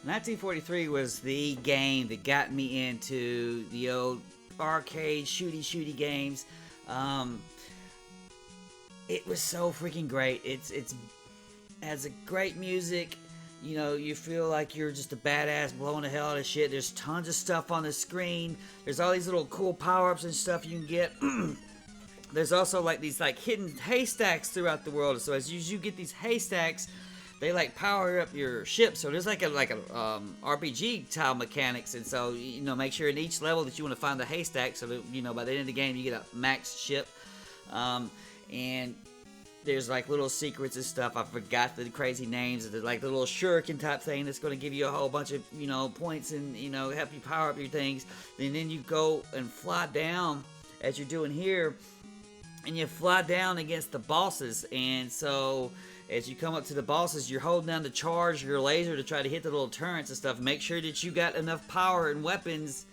1943 was the game that got me into the old arcade shooty games. Um, it was so freaking great. It's has a great music. You know, you feel like you're just a badass blowing the hell out of shit. There's tons of stuff on the screen. There's all these little cool power-ups and stuff you can get. There's also like these like hidden haystacks throughout the world. So as you get these haystacks, they like power up your ship. So there's like a RPG style mechanics. And so make sure in each level that you want to find the haystack. So that by the end of the game you get a max ship. And there's like little secrets and stuff. I forgot the crazy names. There's like the little shuriken type thing that's going to give you a whole bunch of points and help you power up your things. And then you go and fly down as you're doing here, and you fly down against the bosses. And so as you come up to the bosses, you're holding down to charge your laser to try to hit the little turrets and stuff. Make sure that you got enough power and weapons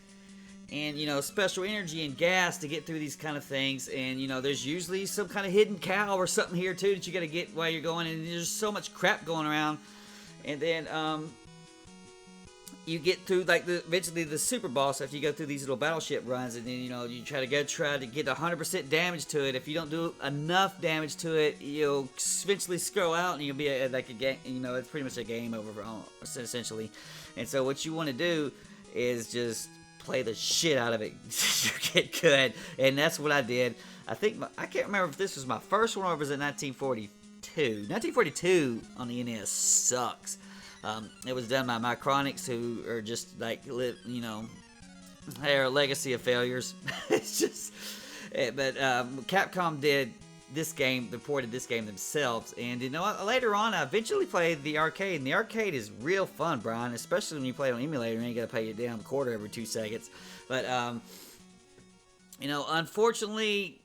and special energy and gas to get through these kind of things. And there's usually some kind of hidden cow or something here too that you got to get while you're going. And there's so much crap going around. And then you get through like eventually the super boss after you go through these little battleship runs. And then you try to get 100% damage to it. If you don't do enough damage to it, you'll eventually scroll out and you'll be like a game. It's pretty much a game over essentially. And so what you want to do is just play the shit out of it. You get good, and that's what I did. I can't remember if this was my first one or if it was in 1942. 1942 on the NES sucks. It was done by Micronics, who are just like they're a legacy of failures. It's just, but Capcom did this game, ported this game themselves, and later on I eventually played the arcade, and the arcade is real fun, Brian, especially when you play it on emulator and you gotta pay your damn quarter every 2 seconds. But unfortunately,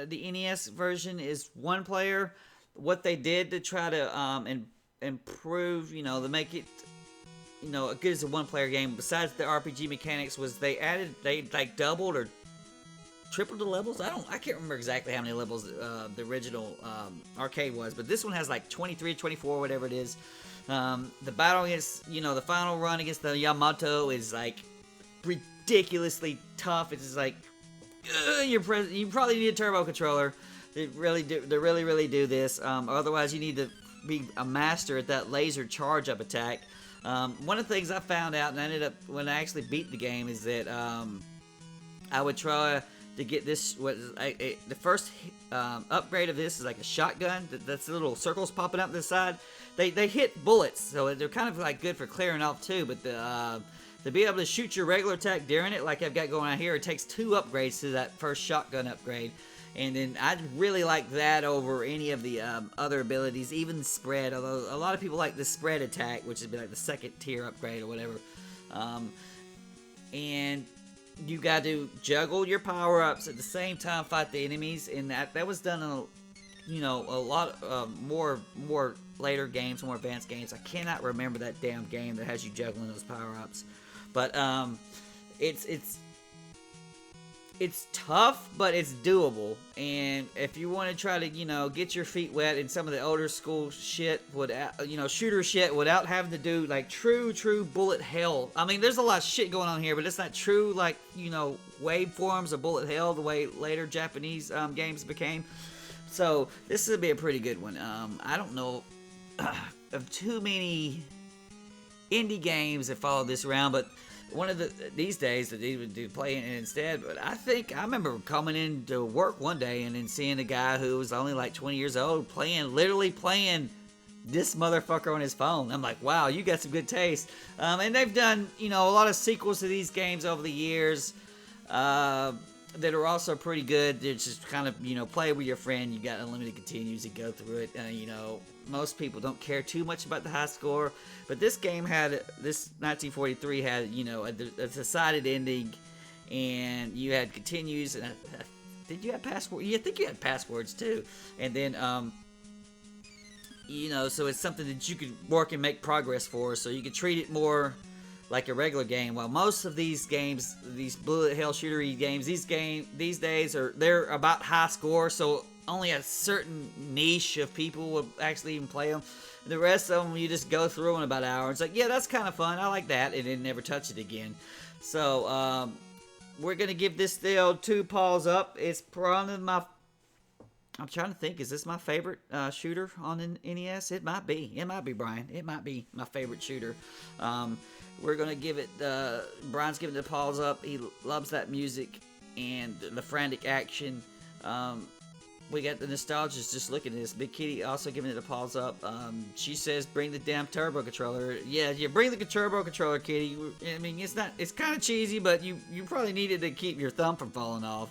the NES version is one player. What they did to try to improve, to make it good as a one player game, besides the RPG mechanics, was they like doubled or tripled the levels. I can't remember exactly how many levels the original arcade was, but this one has like 23, 24, whatever it is. The battle against, the final run against the Yamato is like ridiculously tough. It's just like you probably need a turbo controller. They really do this. Otherwise, you need to be a master at that laser charge up attack. One of the things I found out, and I ended up when I actually beat the game, is that I would try to get this. The first upgrade of this is like a shotgun. That's the little circles popping up to the side. They hit bullets, so they're kind of like good for clearing off too. But to be able to shoot your regular attack during it, like I've got going on here, it takes 2 upgrades to that first shotgun upgrade. And then I really like that over any of the other abilities, even the spread. Although a lot of people like the spread attack, which would be like the 2nd tier upgrade or whatever. And you got to juggle your power-ups at the same time, fight the enemies, and that was done in a lot more later games, more advanced games. I cannot remember that damn game that has you juggling those power-ups, but it's tough, but it's doable. And if you want to try to get your feet wet in some of the older school shit, shooter shit, without having to do like true bullet hell. I mean, there's a lot of shit going on here, but it's not true like waveforms of bullet hell the way later Japanese games became. So this would be a pretty good one. I don't know of too many indie games that follow this around, but one of these days that they would do playing it instead. But I remember coming into work one day and then seeing a guy who was only like 20 years old literally playing this motherfucker on his phone. I'm like, wow, you got some good taste. And they've done a lot of sequels to these games over the years that are also pretty good. They're just kind of play with your friend. You got unlimited continues to go through it. Most people don't care too much about the high score, but this 1943 had a decided ending, and you had continues, and did you have password? Yeah, I think you had passwords too, and then so it's something that you could work and make progress for, so you could treat it more like a regular game. While most of these games, these bullet hell shootery games, these days they're about high score, so only a certain niche of people will actually even play them. The rest of them, you just go through in about an hour. It's like, yeah, that's kind of fun. I like that, and then never touch it again. So we're gonna give this still 2 paws up. It's probably my. I'm trying to think. Is this my favorite shooter on the NES? It might be. It might be, Brian. It might be my favorite shooter. We're gonna give it. Brian's giving it the paws up. He loves that music and the frantic action. We got the nostalgia just looking at this. Big Kitty also giving it a paws up. She says, "Bring the damn turbo controller." Yeah, bring the turbo controller, Kitty. I mean, it's not. It's kind of cheesy, but you probably need it to keep your thumb from falling off.